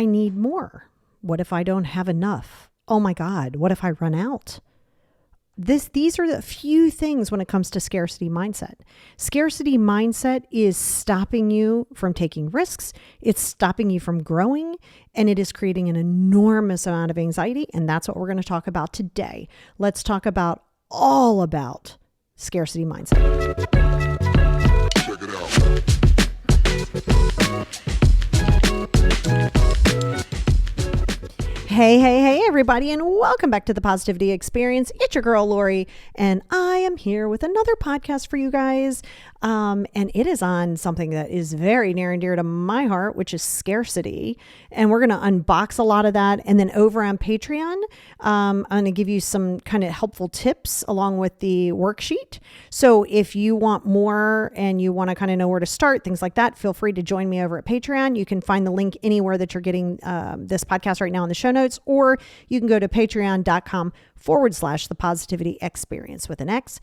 I need more? What if I don't have enough? Oh my God, what if I run out? These are the few things when it comes to scarcity mindset. Scarcity mindset is stopping you from taking risks. It's stopping you from growing, and it is creating an enormous amount of anxiety. And that's what we're going to talk about today. Let's talk all about scarcity mindset. Check it out. Hey, everybody, and welcome back to the Positivity Experience. It's your girl, Lori, and I am here with another podcast for you guys. And it is on something that is very near and dear to my heart, which is scarcity. And we're going to unbox a lot of that. And then over on Patreon, I'm going to give you some kind of helpful tips along with the worksheet. So if you want more and you want to kind of know where to start, things like that, feel free to join me over at Patreon. You can find the link anywhere that you're getting this podcast right now in the show notes, or you can go to patreon.com/the positivity experience with an X.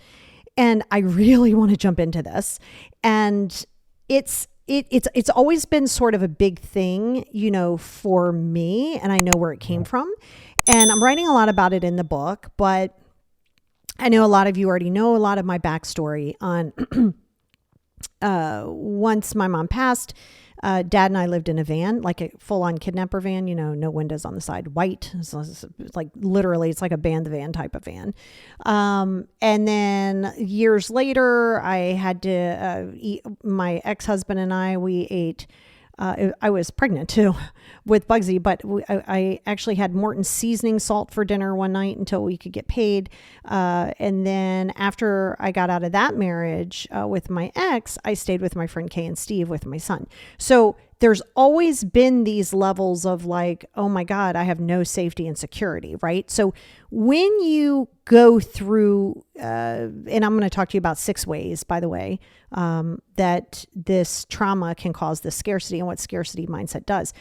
And I really want to jump into this. And it's always been sort of a big thing, you know, for me, and I know where it came from. And I'm writing a lot about it in the book, but I know a lot of you already know a lot of my backstory on once my mom passed. Dad and I lived in a van, like a full-on kidnapper van, you know, no windows on the side, white. So it's like literally, it's like a band the van type of van. And then years later, I had to eat. My ex-husband and we ate. I was pregnant too with Bugsy, but I actually had Morton's seasoning salt for dinner one night until we could get paid. And then after I got out of that marriage with my ex, I stayed with my friend Kay and Steve with my son. So there's always been these levels of like, oh my God, I have no safety and security, right? So when you go through, and I'm going to talk to you about 6 ways, by the way, that this trauma can cause this scarcity and what scarcity mindset does.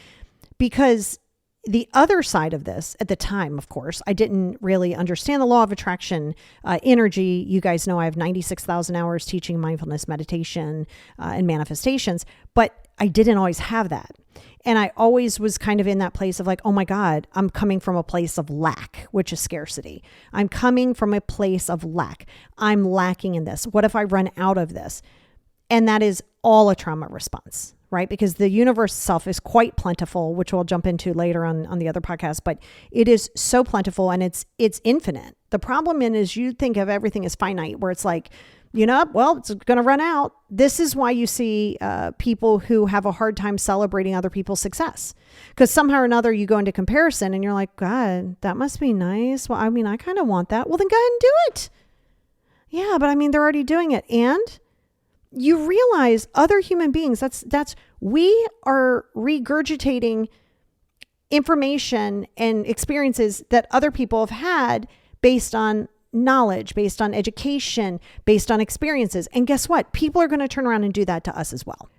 Because the other side of this at the time, of course, I didn't really understand the law of attraction, energy. You guys know I have 96,000 hours teaching mindfulness, meditation, and manifestations, but I didn't always have that. And I always was kind of in that place of like, oh my God, I'm coming from a place of lack, which is scarcity. I'm coming from a place of lack. I'm lacking in this. What if I run out of this? And that is all a trauma response, right? Because the universe itself is quite plentiful, which we'll jump into later on the other podcast, but it is so plentiful and it's infinite. The problem is you think of everything as finite, where it's like, you know, well, it's going to run out. This is why you see people who have a hard time celebrating other people's success, because somehow or another you go into comparison and you're like, God, that must be nice. Well, I mean, I kind of want that. Well, then go ahead and do it. Yeah, but I mean, they're already doing it. And you realize other human beings, we are regurgitating information and experiences that other people have had based on knowledge, based on education, based on experiences. And guess what? People are going to turn around and do that to us as well.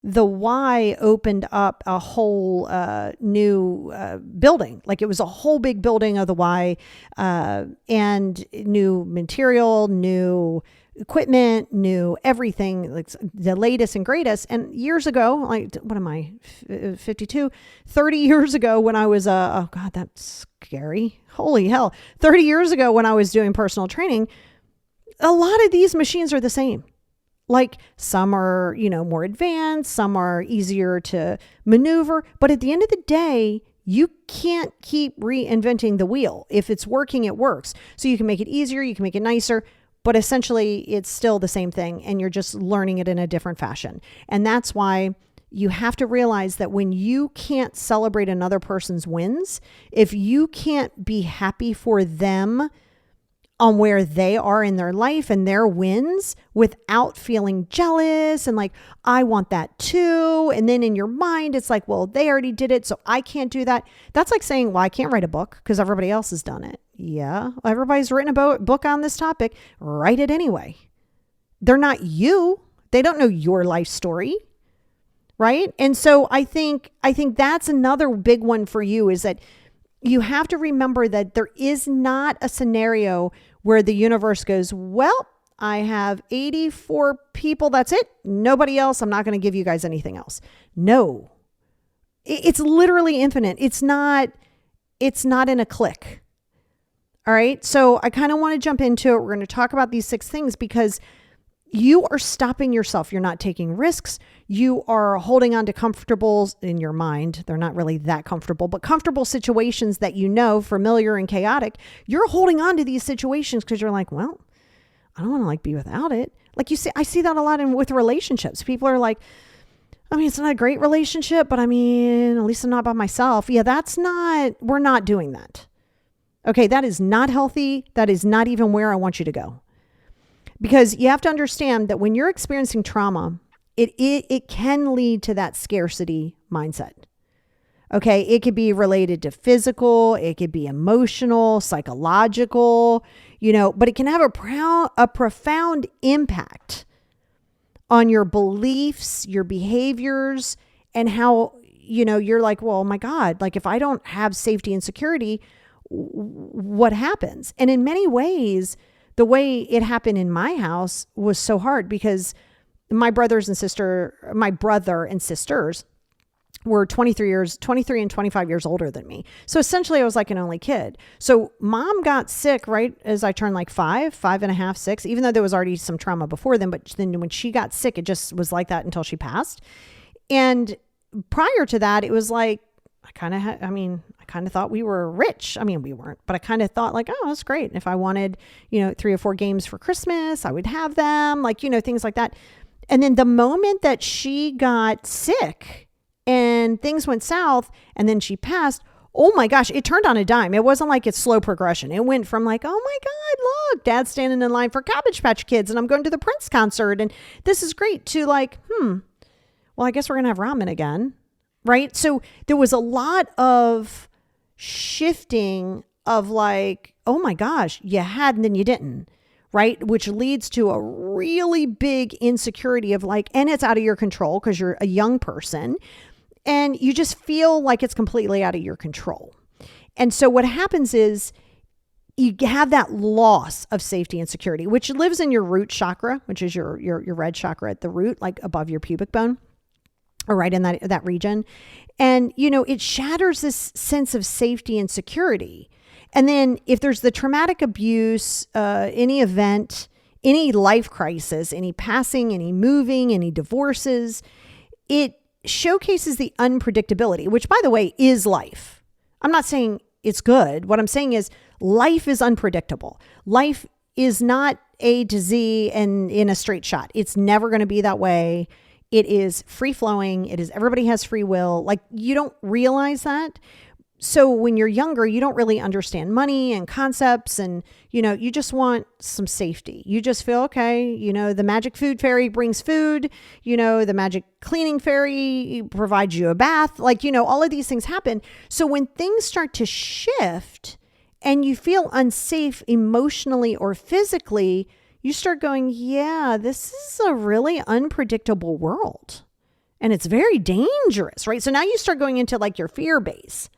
The Y opened up a whole new building. Like it was a whole big building of the Y, and new material, new equipment, new everything, like the latest and greatest. And years ago, like, what am I, 52, 30 years ago when I was, oh God, that's scary. Holy hell. 30 years ago when I was doing personal training, a lot of these machines are the same. Like some are, you know, more advanced, some are easier to maneuver. But at the end of the day, you can't keep reinventing the wheel. If it's working, it works. So you can make it easier, you can make it nicer, but essentially it's still the same thing and you're just learning it in a different fashion. And that's why you have to realize that when you can't celebrate another person's wins, if you can't be happy for them on where they are in their life and their wins without feeling jealous and like, I want that too. And then in your mind, it's like, well, they already did it, so I can't do that. That's like saying, well, I can't write a book because everybody else has done it. Yeah, everybody's written a book on this topic. Write it anyway. They're not you. They don't know your life story, right? And so I think that's another big one for you, is that you have to remember that there is not a scenario where the universe goes, well, I have 84 people. That's it. Nobody else. I'm not going to give you guys anything else. No. It's literally infinite. It's not in a click. All right. So I kind of want to jump into it. We're going to talk about these 6 things because you are stopping yourself. You're not taking risks. You are holding on to comfortables in your mind. They're not really that comfortable, but comfortable situations that you know, familiar and chaotic. You're holding on to these situations because you're like, well, I don't want to be without it. Like you see, I see that a lot with relationships. People are like, it's not a great relationship, but at least I'm not by myself. Yeah, we're not doing that. Okay, that is not healthy. That is not even where I want you to go. Because you have to understand that when you're experiencing trauma, it can lead to that scarcity mindset. Okay, it could be related to physical, it could be emotional, psychological, but it can have a profound impact on your beliefs, your behaviors, and how, you're like, well, oh my God, if I don't have safety and security, what happens? And in many ways, the way it happened in my house was so hard because my brother and sisters were 23 and 25 years older than me. So essentially I was like an only kid. So mom got sick right as I turned 5.5, 6, even though there was already some trauma before then. But then when she got sick, it just was like that until she passed. And prior to that, it was like, I kind of thought we were rich. We weren't, but I kind of thought oh, that's great. If I wanted, 3 or 4 games for Christmas, I would have them, things like that. And then the moment that she got sick and things went south and then she passed, oh my gosh, it turned on a dime. It wasn't it's slow progression. It went from oh my God, look, Dad's standing in line for Cabbage Patch Kids and I'm going to the Prince concert and this is great, to well, I guess we're going to have ramen again. Right? So there was a lot of shifting of oh my gosh, you had and then you didn't, right? Which leads to a really big insecurity of and it's out of your control because you're a young person and you just feel like it's completely out of your control. And so what happens is you have that loss of safety and security, which lives in your root chakra, which is your red chakra at the root, above your pubic bone. Or right in that region. And, it shatters this sense of safety and security. And then if there's the traumatic abuse, any event, any life crisis, any passing, any moving, any divorces, it showcases the unpredictability, which by the way is life. I'm not saying it's good. What I'm saying is life is unpredictable. Life is not A to Z and in a straight shot. It's never going to be that way. It is free flowing. It is, everybody has free will. You don't realize that. So when you're younger, you don't really understand money and concepts and, you just want some safety. You just feel, okay, the magic food fairy brings food, the magic cleaning fairy provides you a bath. All of these things happen. So when things start to shift and you feel unsafe emotionally or physically, you start going, yeah, this is a really unpredictable world and it's very dangerous, right? So now you start going into your fear base,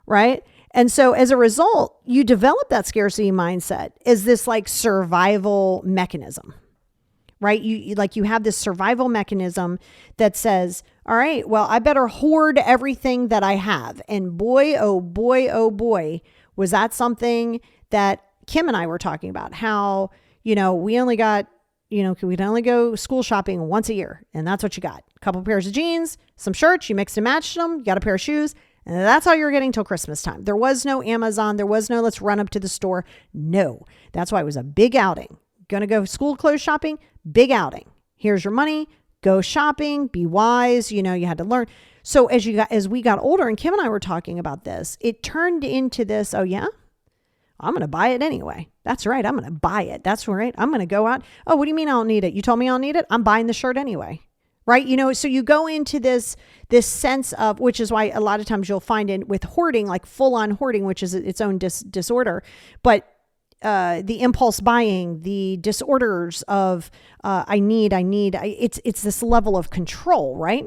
right? And so as a result, you develop that scarcity mindset as this survival mechanism, right? You have this survival mechanism that says, all right, well, I better hoard everything that I have. And boy, oh boy, was that something that Kim and I were talking about, how we only got, we'd only go school shopping once a year. And that's what you got. A couple pairs of jeans, some shirts, you mixed and matched them, you got a pair of shoes. And that's all you're getting till Christmas time. There was no Amazon. There was no, let's run up to the store. No, that's why it was a big outing. Going to go school clothes shopping, big outing. Here's your money, go shopping, be wise. You had to learn. So as we got older and Kim and I were talking about this, it turned into this, oh yeah, I'm going to buy it anyway. That's right. I'm going to buy it. That's right. I'm going to go out. Oh, what do you mean I don't need it? You told me I don't need it. I'm buying the shirt anyway. Right. So you go into this sense of, which is why a lot of times you'll find in with hoarding, full on hoarding, which is its own disorder, but the impulse buying, the disorders of it's this level of control. Right.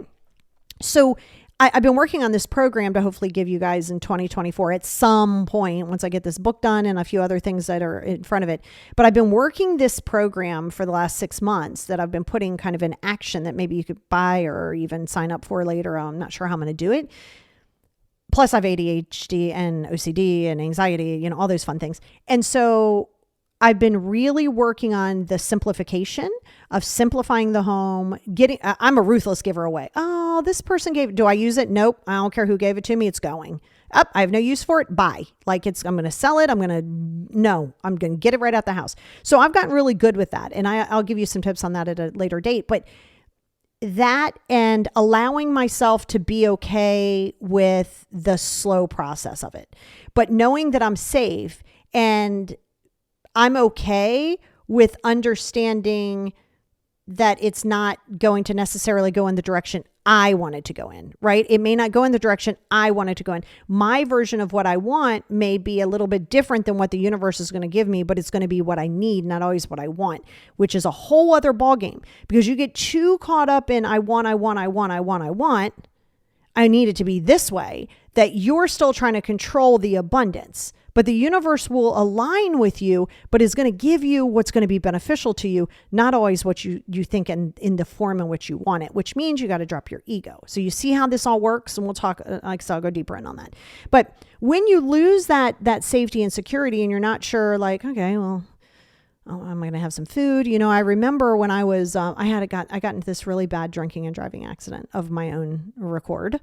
So I've been working on this program to hopefully give you guys in 2024 at some point, once I get this book done and a few other things that are in front of it. But I've been working this program for the last 6 months that I've been putting kind of in action that maybe you could buy or even sign up for later. I'm not sure how I'm going to do it. Plus I have ADHD and OCD and anxiety, you know, all those fun things. And so I've been really working on the simplification of simplifying the home, I'm a ruthless giver away. Oh, this person do I use it? Nope. I don't care who gave it to me. It's going up. I have no use for it. Bye. Like I'm going to sell it. I'm going to get it right out the house. So I've gotten really good with that. And I'll give you some tips on that at a later date, but that and allowing myself to be okay with the slow process of it, but knowing that I'm safe and I'm okay with understanding that it's not going to necessarily go in the direction I want it to go in, right? It may not go in the direction I want it to go in. My version of what I want may be a little bit different than what the universe is going to give me, but it's going to be what I need, not always what I want, which is a whole other ballgame because you get too caught up in I need it to be this way, that you're still trying to control the abundance. But the universe will align with you, but is going to give you what's going to be beneficial to you, not always what you think in the form in which you want it, which means you got to drop your ego. So you see how this all works, and we'll talk, I'll go deeper in on that. But when you lose that safety and security and you're not sure, like, okay, well, I'm going to have some food. You know, I remember when I was, I got into this really bad drinking and driving accident of my own accord,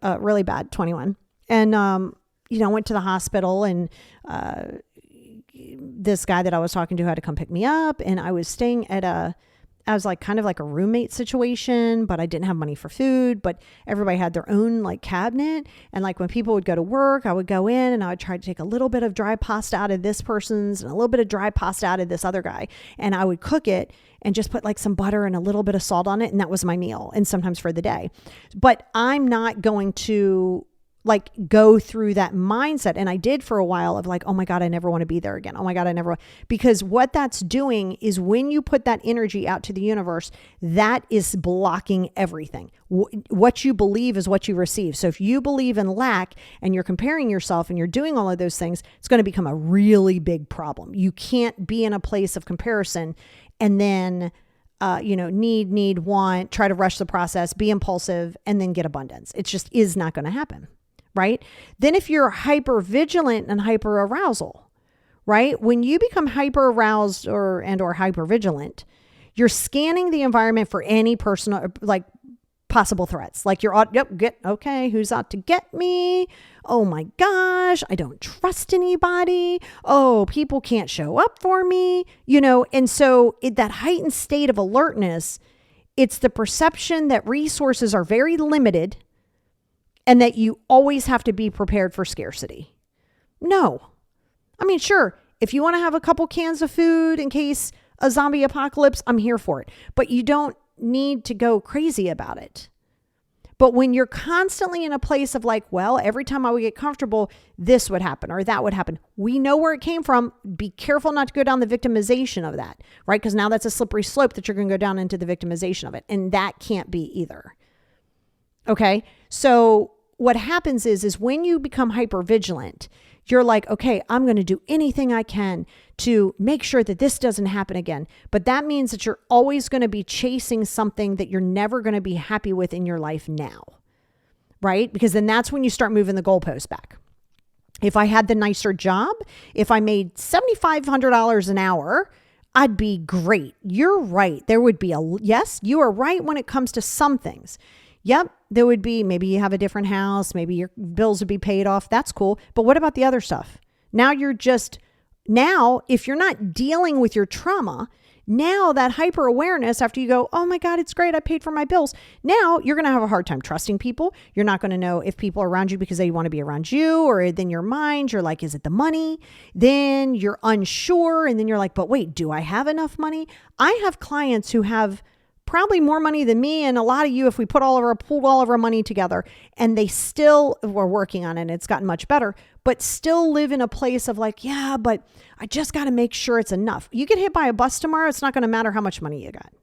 really bad, 21. And, you know, went to the hospital and this guy that I was talking to had to come pick me up. And I was staying at I was like kind of like a roommate situation, but I didn't have money for food, but everybody had their own like cabinet. And like when people would go to work, I would go in and I would try to take a little bit of dry pasta out of this person's and a little bit of dry pasta out of this other guy. And I would cook it and just put like some butter and a little bit of salt on it. And that was my meal. And sometimes for the day, but I'm not going to like go through that mindset. And I did for a while of like, oh my God, I never want to be there again. Oh my God, because what that's doing is when you put that energy out to the universe, that is blocking everything. What you believe is what you receive. So if you believe in lack and you're comparing yourself and you're doing all of those things, it's going to become a really big problem. You can't be in a place of comparison and then need, want, try to rush the process, be impulsive, and then get abundance. It just is not going to happen. Right? Then if you're hyper vigilant and hyper arousal, right? When you become hyper aroused or hyper vigilant, you're scanning the environment for any personal, like possible threats. Like okay, who's out to get me? Oh my gosh, I don't trust anybody. Oh, people can't show up for me, you know? And so that heightened state of alertness, it's the perception that resources are very limited and that you always have to be prepared for scarcity. No. I mean, sure, if you want to have a couple cans of food in case a zombie apocalypse, I'm here for it. But you don't need to go crazy about it. But when you're constantly in a place of like, well, every time I would get comfortable, this would happen or that would happen. We know where it came from. Be careful not to go down the victimization of that, right? Because now that's a slippery slope that you're going to go down into the victimization of it. And that can't be either. Okay. So what happens is when you become hyper vigilant, you're like, okay, I'm going to do anything I can to make sure that this doesn't happen again. But that means that you're always going to be chasing something that you're never going to be happy with in your life now, right? Because then that's when you start moving the goalpost back. If I had the nicer job, if I made $7,500 an hour, I'd be great. You're right. There would be yes, you are right when it comes to some things. Yep, there would be, maybe you have a different house, maybe your bills would be paid off. That's cool. But what about the other stuff? Now if you're not dealing with your trauma, now that hyper awareness after you go, oh my God, it's great, I paid for my bills. Now you're going to have a hard time trusting people. You're not going to know if people are around you because they want to be around you, or then your mind, you're like, is it the money? Then you're unsure. And then you're like, but wait, do I have enough money? I have clients who have probably more money than me and a lot of you if we pulled all of our money together, and they still were working on it and it's gotten much better, but still live in a place of like, yeah, but I just got to make sure it's enough. You get hit by a bus tomorrow, it's not going to matter how much money you got.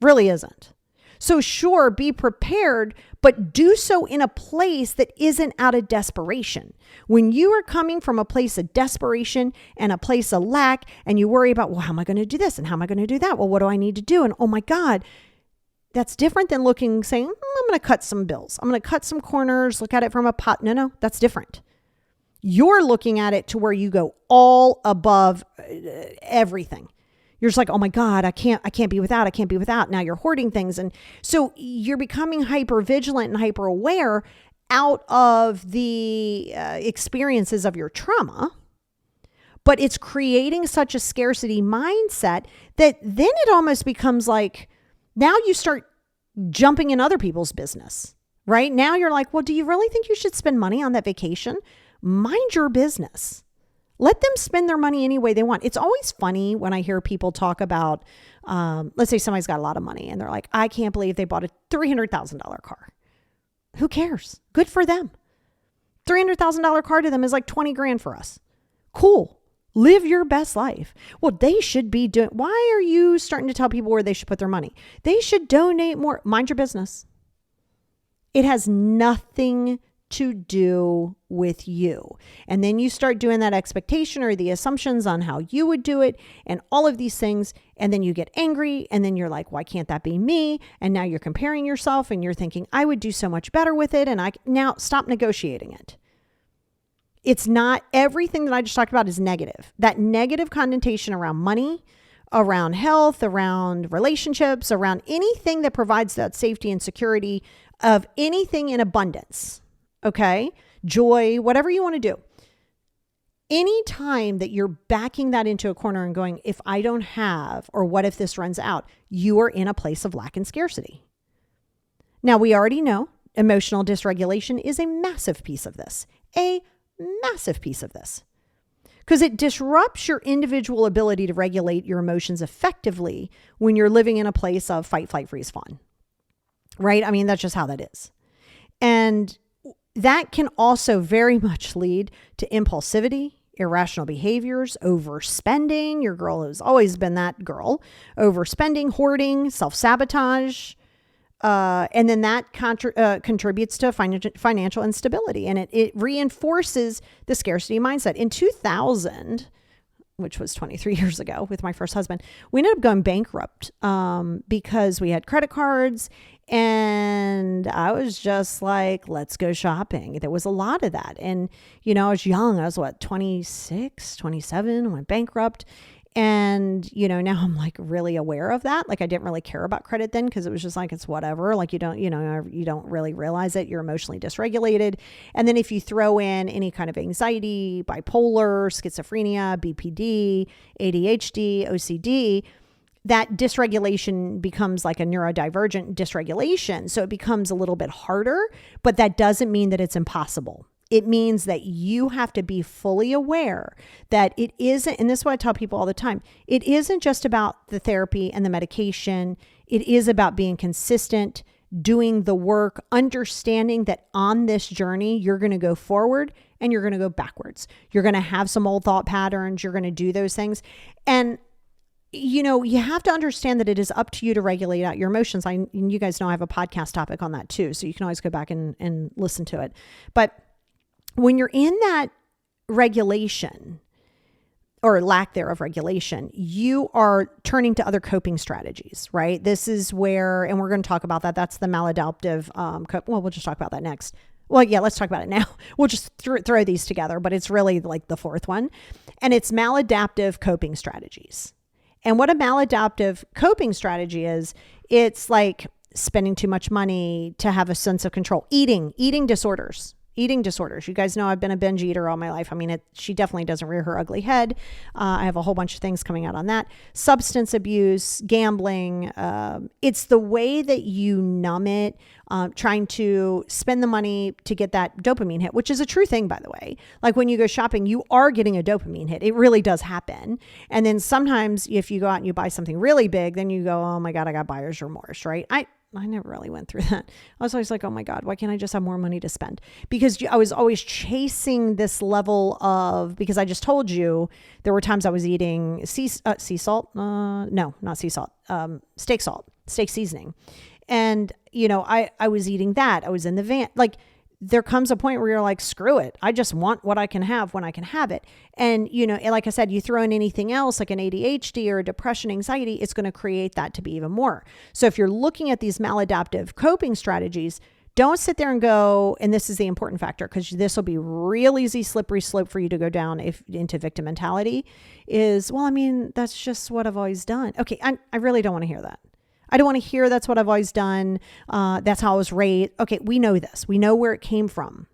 Really isn't. So sure, be prepared, but do so in a place that isn't out of desperation. When you are coming from a place of desperation and a place of lack, and you worry about, well, how am I going to do this? And how am I going to do that? Well, what do I need to do? And oh my God, That's different than saying, I'm going to cut some bills. I'm going to cut some corners, look at it from a pot. No, that's different. You're looking at it to where you go all above everything. You're just like, oh my God, I can't be without. I can't be without. Now you're hoarding things. And so you're becoming hyper vigilant and hyper aware out of the experiences of your trauma. But it's creating such a scarcity mindset that then it almost becomes like, now you start jumping in other people's business, right? Now you're like, well, do you really think you should spend money on that vacation? Mind your business. Let them spend their money any way they want. It's always funny when I hear people talk about, let's say somebody's got a lot of money and they're like, I can't believe they bought a $300,000 car. Who cares? Good for them. $300,000 car to them is like 20 grand for us. Cool. Live your best life. Well, they should be doing, why are you starting to tell people where they should put their money? They should donate more. Mind your business. It has nothing to do with you. And then you start doing that expectation or the assumptions on how you would do it and all of these things. And then you get angry and then you're like, why can't that be me? And now you're comparing yourself and you're thinking, I would do so much better with it. And now stop negotiating it. It's not everything that I just talked about is negative. That negative connotation around money, around health, around relationships, around anything that provides that safety and security of anything in abundance. Okay? Joy, whatever you want to do. Anytime that you're backing that into a corner and going, if I don't have, or what if this runs out, you are in a place of lack and scarcity. Now, we already know emotional dysregulation is a massive piece of this. A massive piece of this. Because it disrupts your individual ability to regulate your emotions effectively when you're living in a place of fight, flight, freeze, fawn. Right? I mean, that's just how that is. And that can also very much lead to impulsivity, irrational behaviors, overspending. Your girl has always been that girl. Overspending, hoarding, self-sabotage. And then that contributes to financial instability. And it reinforces the scarcity mindset. In 2000, which was 23 years ago with my first husband, we ended up going bankrupt because we had credit cards. And I was just like, let's go shopping. There was a lot of that. And, I was young. I was 26, 27, went bankrupt. And, now I'm like really aware of that. Like I didn't really care about credit then because it was just like, it's whatever. Like you don't really realize it. You're emotionally dysregulated. And then if you throw in any kind of anxiety, bipolar, schizophrenia, BPD, ADHD, OCD, that dysregulation becomes like a neurodivergent dysregulation. So it becomes a little bit harder, but that doesn't mean that it's impossible. It means that you have to be fully aware that it isn't, and this is what I tell people all the time, it isn't just about the therapy and the medication. It is about being consistent, doing the work, understanding that on this journey, you're going to go forward and you're going to go backwards. You're going to have some old thought patterns. You're going to do those things. And you have to understand that it is up to you to regulate out your emotions. You guys know I have a podcast topic on that too, so you can always go back and listen to it. But when you're in that regulation or lack thereof regulation, you are turning to other coping strategies, right? This is where, and we're going to talk about that. That's the maladaptive, we'll just talk about that next. Well, yeah, let's talk about it now. We'll just throw these together, but it's really like the fourth one. And it's maladaptive coping strategies. And what a maladaptive coping strategy is, it's like spending too much money to have a sense of control. Eating disorders. You guys know I've been a binge eater all my life. I mean, she definitely doesn't rear her ugly head. I have a whole bunch of things coming out on that. Substance abuse, gambling. It's the way that you numb it, trying to spend the money to get that dopamine hit, which is a true thing, by the way. Like when you go shopping, you are getting a dopamine hit. It really does happen. And then sometimes if you go out and you buy something really big, then you go, oh my God, I got buyer's remorse, right? I never really went through that. I was always like, oh my God, why can't I just have more money to spend? Because I was always chasing this level of, because I just told you there were times I was eating sea salt. No, not sea salt. Steak seasoning. And, I was eating that. I was in the van. Like there comes a point where you're like, screw it. I just want what I can have when I can have it. And, like I said, you throw in anything else like an ADHD or depression, anxiety, it's going to create that to be even more. So if you're looking at these maladaptive coping strategies, don't sit there and go, and this is the important factor, because this will be real easy, slippery slope for you to go down into victim mentality is, well, I mean, that's just what I've always done. Okay. I really don't want to hear that. I don't want to hear that's what I've always done. That's how I was raised. Okay. We know this. We know where it came from,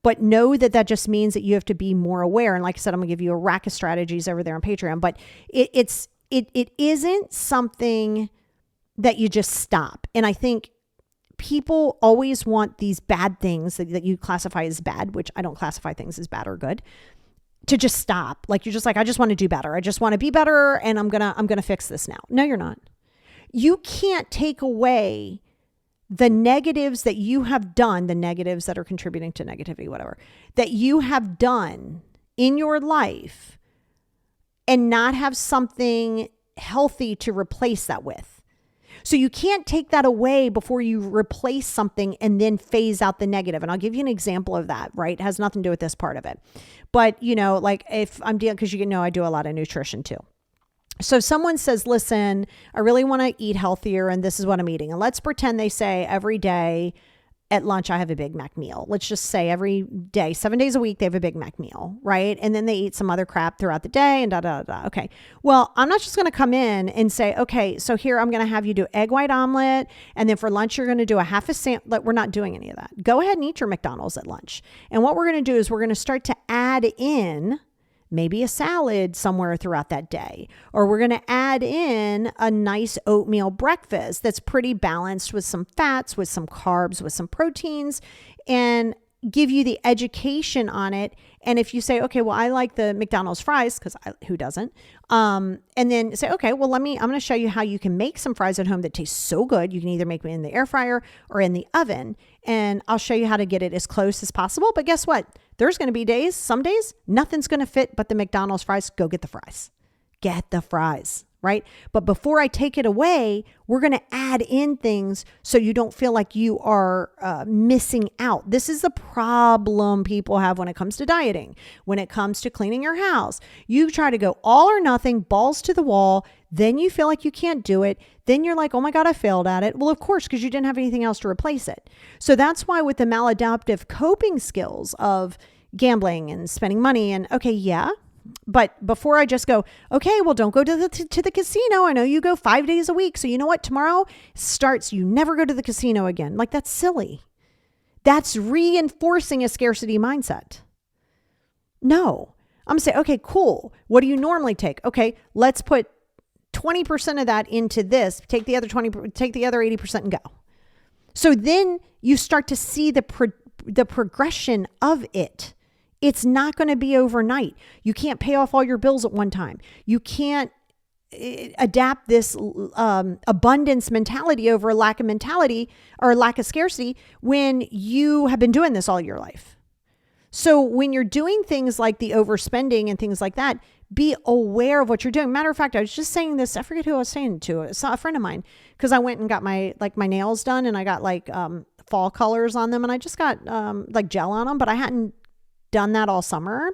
but know that just means that you have to be more aware. And like I said, I'm gonna give you a rack of strategies over there on Patreon, but it isn't something that you just stop. And I think people always want these bad things that you classify as bad, which I don't classify things as bad or good, to just stop. Like, you're just like, I just want to do better. I just want to be better. And I'm going to fix this now. No, you're not. You can't take away the negatives that you have done, the negatives that are contributing to negativity, whatever, that you have done in your life, and not have something healthy to replace that with. So you can't take that away before you replace something and then phase out the negative. And I'll give you an example of that, right? It has nothing to do with this part of it. But, like if I'm dealing, because I do a lot of nutrition too. So someone says, listen, I really want to eat healthier and this is what I'm eating. And let's pretend they say every day at lunch, I have a Big Mac meal. Let's just say every day, 7 days a week, they have a Big Mac meal, right? And then they eat some other crap throughout the day and da, da, da. Okay. Well, I'm not just going to come in and say, okay, so here I'm going to have you do egg white omelet. And then for lunch, you're going to do a half a sandwich. Like, we're not doing any of that. Go ahead and eat your McDonald's at lunch. And what we're going to do is we're going to start to add in maybe a salad somewhere throughout that day, or we're going to add in a nice oatmeal breakfast that's pretty balanced with some fats, with some carbs, with some proteins, and give you the education on it. And if you say, okay, well, I like the McDonald's fries, because who doesn't? And then say, okay, well, I'm going to show you how you can make some fries at home that taste so good. You can either make them in the air fryer or in the oven. And I'll show you how to get it as close as possible. But guess what? There's going to be days, some days, nothing's going to fit but the McDonald's fries. Go get the fries. Get the fries, right? But before I take it away, we're going to add in things so you don't feel like you are missing out. This is the problem people have when it comes to dieting, when it comes to cleaning your house. You try to go all or nothing, balls to the wall. Then you feel like you can't do it. Then you're like, oh my God, I failed at it. Well, of course, because you didn't have anything else to replace it. So that's why with the maladaptive coping skills of gambling and spending money and okay, yeah. But before I just go, okay, well, don't go to the casino. I know you go 5 days a week. So you know what? Tomorrow starts, you never go to the casino again. Like, that's silly. That's reinforcing a scarcity mindset. No, I'm going to say, okay, cool. What do you normally take? Okay, let's put 20% of that into this, take the other 80% and go. So then you start to see the progression of it. It's not going to be overnight. You can't pay off all your bills at one time. You can't adapt this abundance mentality over a lack of mentality or a lack of scarcity when you have been doing this all your life. So when you're doing things like the overspending and things like that, be aware of what you're doing. Matter of fact, I was just saying this. I forget who I was saying to. It's a friend of mine, because I went and got my nails done, and I got fall colors on them, and I just got gel on them, but I hadn't done that all summer.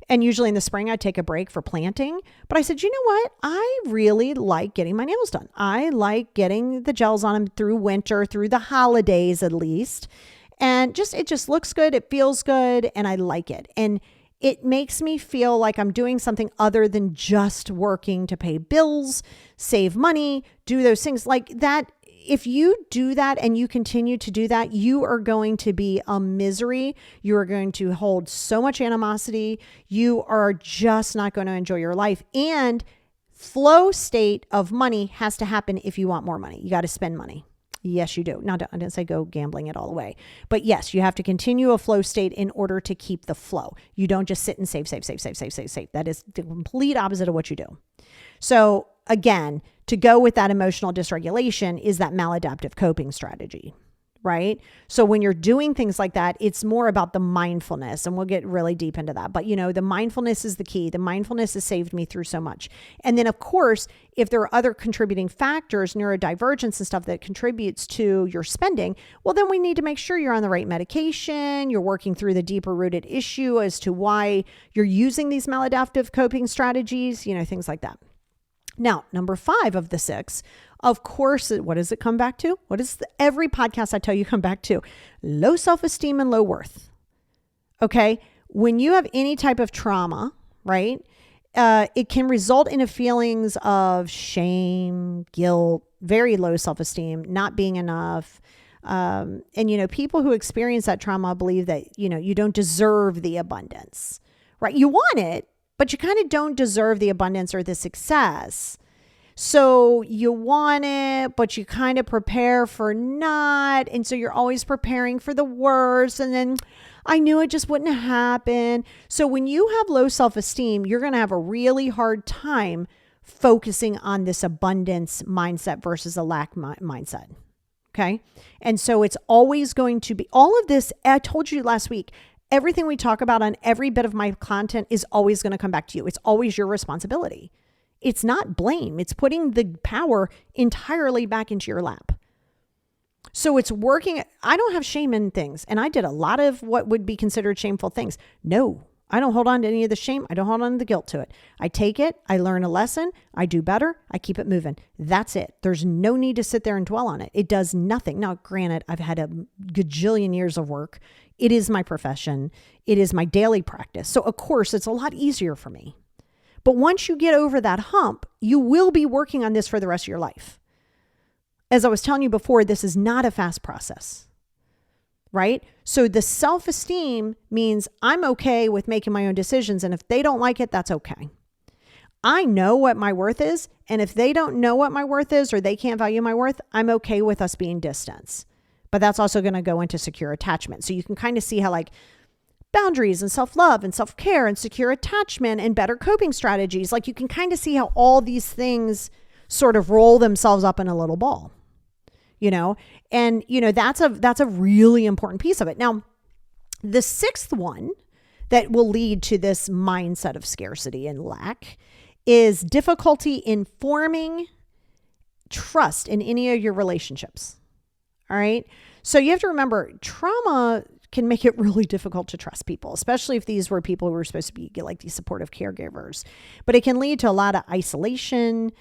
And usually in the spring, I take a break for planting. But I said, you know what? I really like getting my nails done. I like getting the gels on them through winter, through the holidays at least. And it just looks good. It feels good. And I like it. And it makes me feel like I'm doing something other than just working to pay bills, save money, do those things like that. If you do that and you continue to do that, you are going to be a misery. You are going to hold so much animosity. You are just not going to enjoy your life. And flow state of money has to happen if you want more money. You got to spend money. Yes, you do. Now, I didn't say go gambling it all away. But yes, you have to continue a flow state in order to keep the flow. You don't just sit and save. That is the complete opposite of what you do. So again, to go with that emotional dysregulation is that maladaptive coping strategy, right? So when you're doing things like that, it's more about the mindfulness, and we'll get really deep into that. But the mindfulness is the key. The mindfulness has saved me through so much. And then of course, if there are other contributing factors, neurodivergence and stuff that contributes to your spending, well, then we need to make sure you're on the right medication. You're working through the deeper rooted issue as to why you're using these maladaptive coping strategies, things like that. Now, number 5 of the 6, of course, what does it come back to? Every podcast I tell you come back to? Low self-esteem and low worth. Okay. When you have any type of trauma, right, it can result in a feelings of shame, guilt, very low self-esteem, not being enough. And people who experience that trauma believe that, you don't deserve the abundance, right? You want it, but you kind of don't deserve the abundance or the success. So you want it, but you kind of prepare for not. And so you're always preparing for the worst. And then I knew it just wouldn't happen. So when you have low self-esteem, you're going to have a really hard time focusing on this abundance mindset versus a lack mindset. Okay. And so it's always going to be all of this. I told you last week, everything we talk about on every bit of my content is always going to come back to you. It's always your responsibility. It's not blame. It's putting the power entirely back into your lap. So it's working. I don't have shame in things. And I did a lot of what would be considered shameful things. No, I don't hold on to any of the shame. I don't hold on to the guilt to it. I take it. I learn a lesson. I do better. I keep it moving. That's it. There's no need to sit there and dwell on it. It does nothing. Now, granted, I've had a gajillion years of work. It is my profession. It is my daily practice. So of course, it's a lot easier for me. But once you get over that hump, you will be working on this for the rest of your life. As I was telling you before, this is not a fast process, right? So the self-esteem means I'm okay with making my own decisions. And if they don't like it, that's okay. I know what my worth is. And if they don't know what my worth is, or they can't value my worth, I'm okay with us being distance. But that's also going to go into secure attachment. So you can kind of see how boundaries and self-love and self-care and secure attachment and better coping strategies, you can kind of see how all these things sort of roll themselves up in a little ball, and, that's a really important piece of it. Now, the 6th one that will lead to this mindset of scarcity and lack is difficulty in forming trust in any of your relationships. All right. So you have to remember, trauma can make it really difficult to trust people, especially if these were people who were supposed to be these supportive caregivers. But it can lead to a lot of isolation,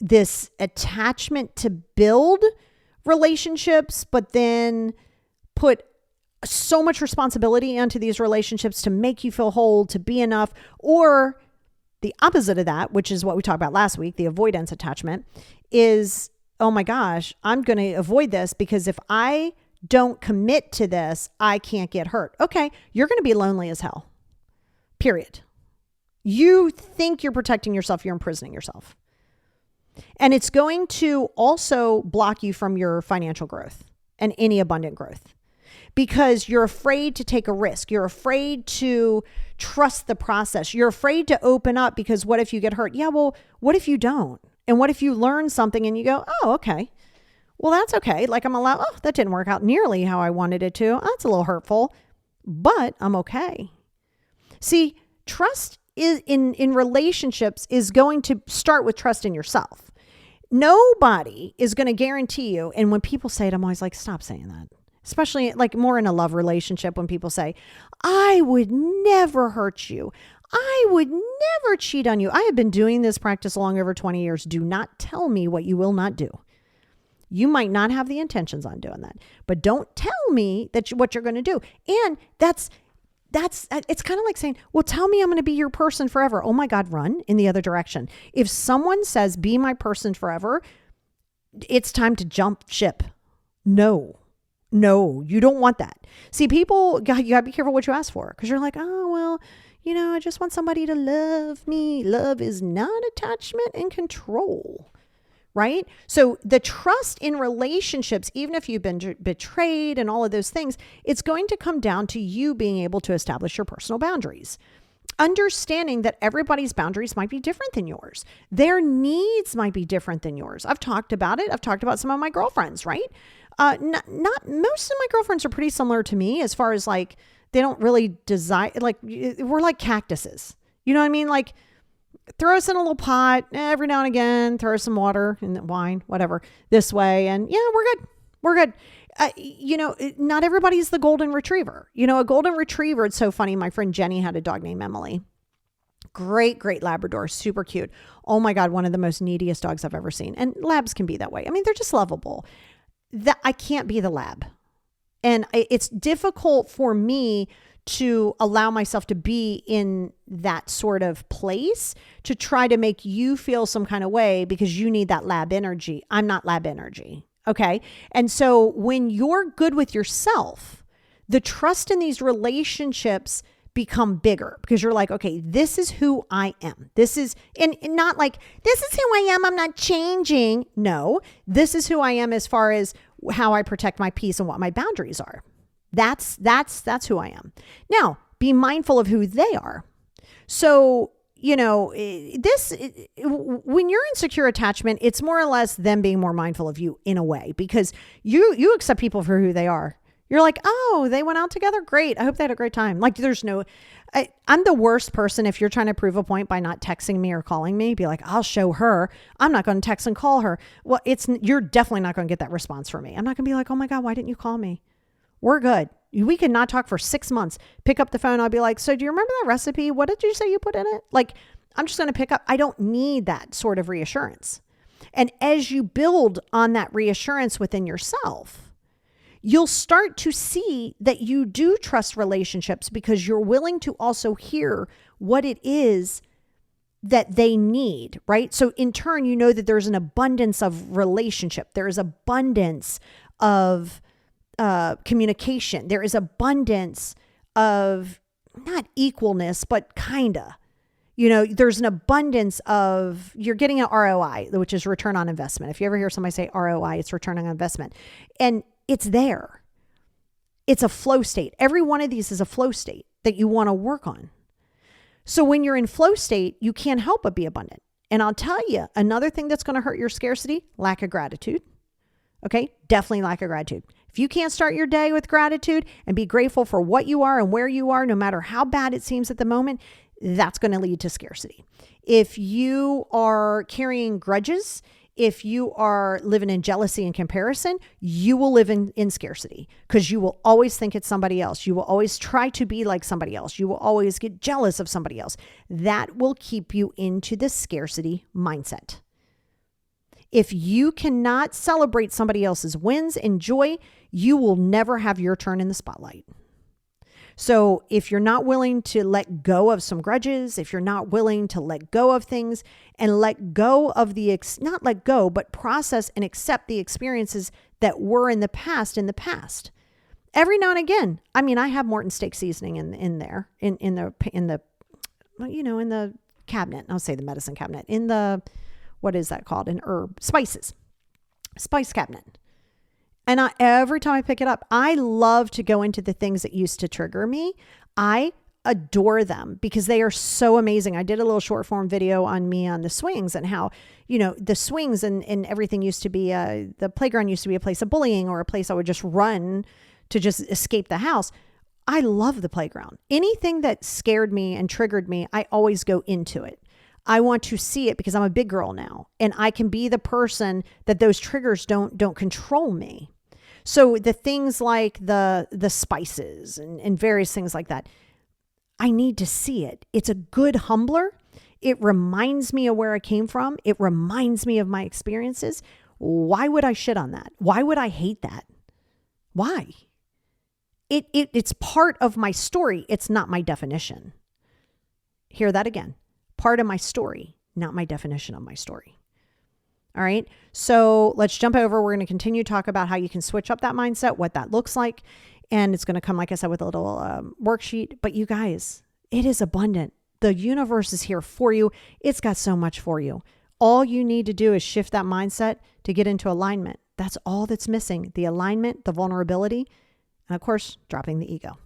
this attachment to build relationships, but then put so much responsibility onto these relationships to make you feel whole, to be enough, or the opposite of that, which is what we talked about last week, the avoidance attachment, is, oh my gosh, I'm going to avoid this because if I don't commit to this, I can't get hurt. Okay, you're going to be lonely as hell. Period. You think you're protecting yourself, you're imprisoning yourself. And it's going to also block you from your financial growth and any abundant growth because you're afraid to take a risk. You're afraid to trust the process. You're afraid to open up because what if you get hurt? Yeah, well, what if you don't? And what if you learn something and you go, oh, okay. Well, that's okay. I'm allowed, oh, that didn't work out nearly how I wanted it to. That's a little hurtful, but I'm okay. See, trust is in relationships is going to start with trust in yourself. Nobody is going to guarantee you. And when people say it, I'm always like, stop saying that. Especially more in a love relationship when people say, I would never hurt you. I would never cheat on you. I have been doing this practice long over 20 years. Do not tell me what you will not do. You might not have the intentions on doing that, but don't tell me what you're going to do. And it's kind of like saying, well, tell me I'm going to be your person forever. Oh my God, run in the other direction. If someone says, be my person forever, it's time to jump ship. No, you don't want that. See, people, you gotta be careful what you ask for because you're like, oh, well, I just want somebody to love me. Love is not attachment and control. Right? So the trust in relationships, even if you've been betrayed and all of those things, it's going to come down to you being able to establish your personal boundaries. Understanding that everybody's boundaries might be different than yours. Their needs might be different than yours. I've talked about it. I've talked about some of my girlfriends, right? Not most of my girlfriends are pretty similar to me as far as like, they don't really desire, like we're like cactuses. You know what I mean? Like throw us in a little pot every now and again, throw us some water and wine, whatever, this way. And yeah, we're good. We're good. Not everybody's the golden retriever. A golden retriever, it's so funny. My friend Jenny had a dog named Emily. Great, great Labrador, super cute. Oh my God, one of the most neediest dogs I've ever seen. And labs can be that way. I mean, they're just lovable. I can't be the lab. And it's difficult for me to allow myself to be in that sort of place to try to make you feel some kind of way because you need that lab energy. I'm not lab energy. Okay. And so when you're good with yourself, the trust in these relationships become bigger because you're like, okay, this is who I am. This is, and not like, this is who I am. I'm not changing. No, this is who I am as far as how I protect my peace and what my boundaries are. That's who I am. Now, be mindful of who they are. So, when you're in secure attachment, it's more or less them being more mindful of you in a way, because you accept people for who they are. You're like, oh, they went out together. Great. I hope they had a great time. Like I'm the worst person. If you're trying to prove a point by not texting me or calling me, be like, I'll show her. I'm not going to text and call her. Well, you're definitely not going to get that response from me. I'm not going to be like, oh my God, why didn't you call me? We're good. We could not talk for 6 months. Pick up the phone. I'll be like, so do you remember that recipe? What did you say you put in it? Like, I'm just going to pick up. I don't need that sort of reassurance. And as you build on that reassurance within yourself, you'll start to see that you do trust relationships because you're willing to also hear what it is that they need, right? So in turn, you know that there's an abundance of relationship. There is abundance of communication. There is abundance of not equalness, but kinda. There's an abundance of, you're getting an ROI, which is return on investment. If you ever hear somebody say ROI, it's return on investment. And it's there. It's a flow state. Every one of these is a flow state that you want to work on. So when you're in flow state, you can't help but be abundant. And I'll tell you, another thing that's going to hurt your scarcity, lack of gratitude. Okay? Definitely lack of gratitude. If you can't start your day with gratitude and be grateful for what you are and where you are, no matter how bad it seems at the moment, that's going to lead to scarcity. If you are carrying grudges, if you are living in jealousy and comparison, you will live in scarcity because you will always think it's somebody else. You will always try to be like somebody else. You will always get jealous of somebody else. That will keep you into the scarcity mindset. If you cannot celebrate somebody else's wins and joy, you will never have your turn in the spotlight. So if you're not willing to let go of some grudges, if you're not willing to let go of things and let go of not let go, but process and accept the experiences that were in the past, every now and again, I mean, I have Morton steak seasoning in there, in the cabinet. I'll say the medicine cabinet, in the, what is that called? An herb, spice cabinet. And every time I pick it up, I love to go into the things that used to trigger me. I adore them because they are so amazing. I did a little short form video on me on the swings and how, the swings and everything used to be, the playground used to be a place of bullying or a place I would just run to just escape the house. I love the playground. Anything that scared me and triggered me, I always go into it. I want to see it because I'm a big girl now and I can be the person that those triggers don't control me. So the things like the spices and various things like that, I need to see it. It's a good humbler. It reminds me of where I came from. It reminds me of my experiences. Why would I shit on that? Why would I hate that? Why? It's part of my story. It's not my definition. Hear that again. Part of my story, not my definition of my story. All right. So let's jump over. We're going to continue to talk about how you can switch up that mindset, what that looks like. And it's going to come, like I said, with a little worksheet. But you guys, it is abundant. The universe is here for you. It's got so much for you. All you need to do is shift that mindset to get into alignment. That's all that's missing. The alignment, the vulnerability, and of course, dropping the ego.